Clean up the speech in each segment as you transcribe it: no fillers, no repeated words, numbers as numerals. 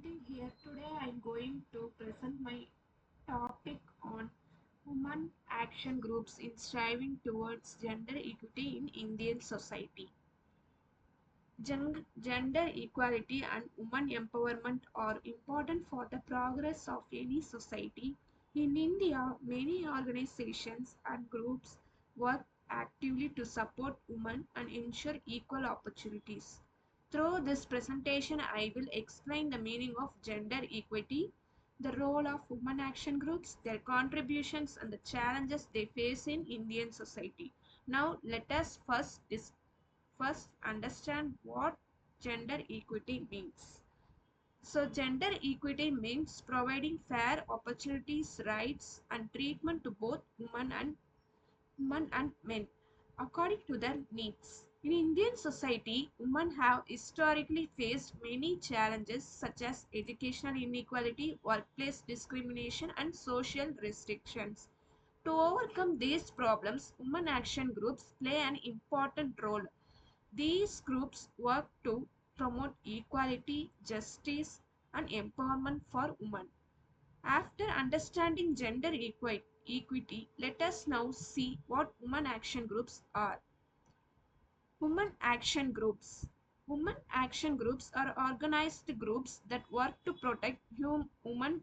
Shanti here. Today I am going to present my topic on women action groups in striving towards gender equity in Indian society. Gender equality and women empowerment are important for the progress of any society. In India, many organizations and groups work actively to support women and ensure equal opportunities. Through this presentation, I will explain the meaning of gender equity, the role of women action groups, their contributions, and the challenges they face in Indian society. Now, let us first understand what gender equity means. So, gender equity means providing fair opportunities, rights, and treatment to both women and men according to their needs. In Indian society, women have historically faced many challenges such as educational inequality, workplace discrimination, and social restrictions. To overcome these problems, women action groups play an important role. These groups work to promote equality, justice, and empowerment for women. After understanding equity, let us now see what women action groups are. Women action groups. Women action groups are organized groups that work to protect women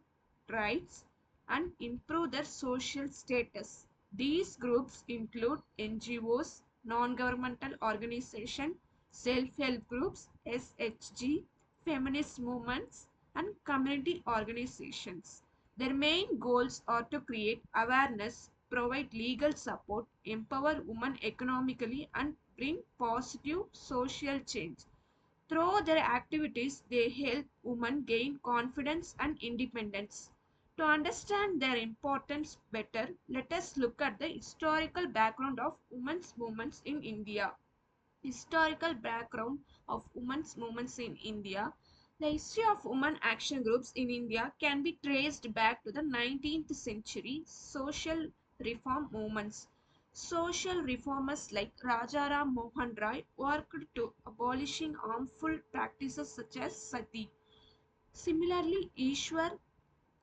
rights and improve their social status. These groups include NGOs, non-governmental organizations, self-help groups, SHG, feminist movements, and community organizations. Their main goals are to create awareness, provide legal support, empower women economically, and bring positive social change. Through their activities, they help women gain confidence and independence. To understand their importance better, let us look at the historical background of women's movements in India. Historical background of women's movements in India. The history of women action groups in India can be traced back to the 19th century social reform movements. Social reformers like Rajaram Mohan Rai worked to abolishing harmful practices such as sati. Similarly, Ishwar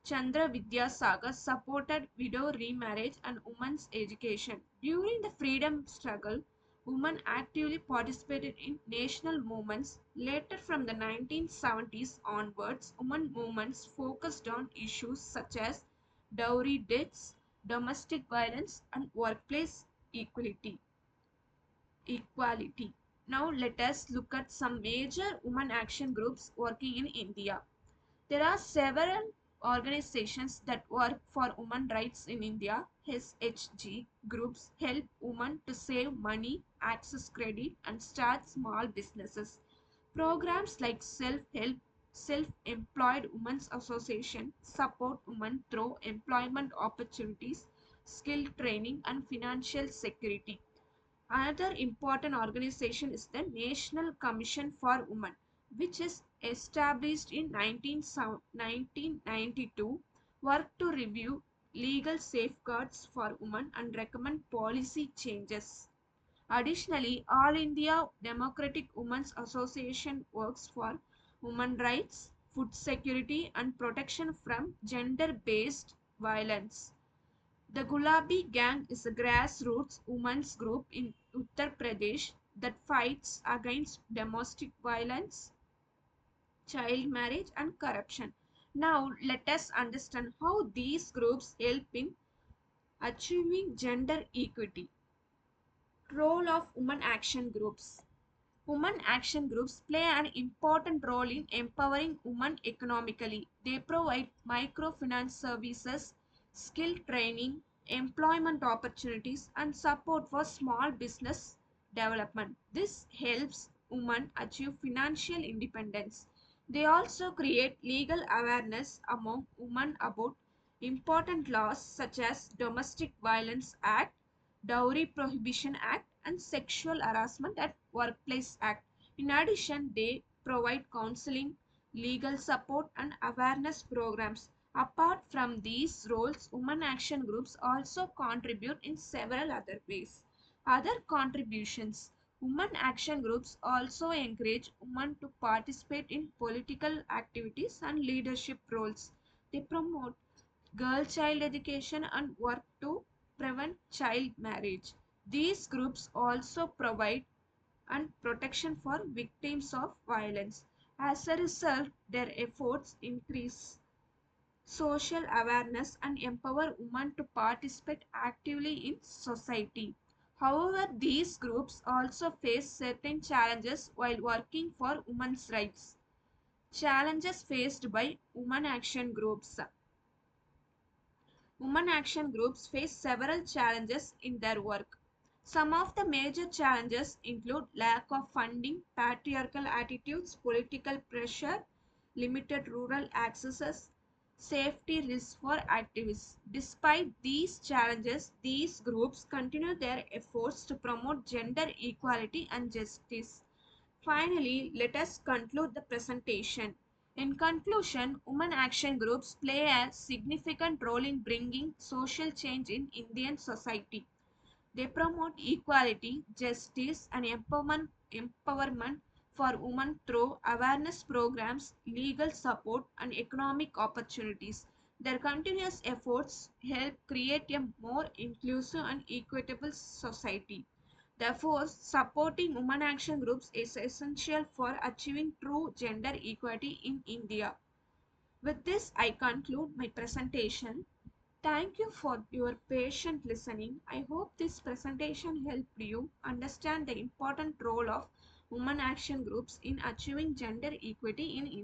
Chandra Vidyasagar supported widow remarriage and women's education. During the freedom struggle, women actively participated in national movements. Later, from the 1970s onwards, women movements focused on issues such as dowry deaths, domestic violence, and workplace equality. Equality. Now, let us look at some major women action groups working in India. There are several organizations that work for women rights in India. SHG groups help women to save money, access credit, and start small businesses. Programs like Self-Employed Women's Association support women through employment opportunities, skill training, and financial security. Another important organization is the National Commission for Women, which is established in 1992, work to review legal safeguards for women and recommend policy changes. Additionally, All India Democratic Women's Association works for women rights, food security, and protection from gender-based violence. The Gulabi Gang is a grassroots women's group in Uttar Pradesh that fights against domestic violence, child marriage, and corruption. Now, let us understand how these groups help in achieving gender equity. Role of women action groups. Women action groups play an important role in empowering women economically. They provide microfinance services, skill training, employment opportunities, and support for small business development. This helps women achieve financial independence. They also create legal awareness among women about important laws such as Domestic Violence Act, Dowry Prohibition Act, and Sexual Harassment at Workplace Act. In addition, they provide counseling, legal support, and awareness programs. Apart from these roles, women action groups also contribute in several other ways. Other contributions. Women action groups also encourage women to participate in political activities and leadership roles. They promote girl child education and work to prevent child marriage. These groups also provide and protection for victims of violence. As a result, their efforts increase social awareness and empower women to participate actively in society. However, these groups also face certain challenges while working for women's rights. Challenges faced by women action groups. Women action groups face several challenges in their work. Some of the major challenges include lack of funding, patriarchal attitudes, political pressure, limited rural accesses, safety risks for activists. Despite these challenges, these groups continue their efforts to promote gender equality and justice. Finally, let us conclude the presentation. In conclusion, women action groups play a significant role in bringing social change in Indian society. They promote equality, justice, and empowerment for women through awareness programs, legal support, and economic opportunities. Their continuous efforts help create a more inclusive and equitable society. Therefore, supporting women action groups is essential for achieving true gender equality in India. With this, I conclude my presentation. Thank you for your patient listening. I hope this presentation helped you understand the important role of women action groups in achieving gender equity in India.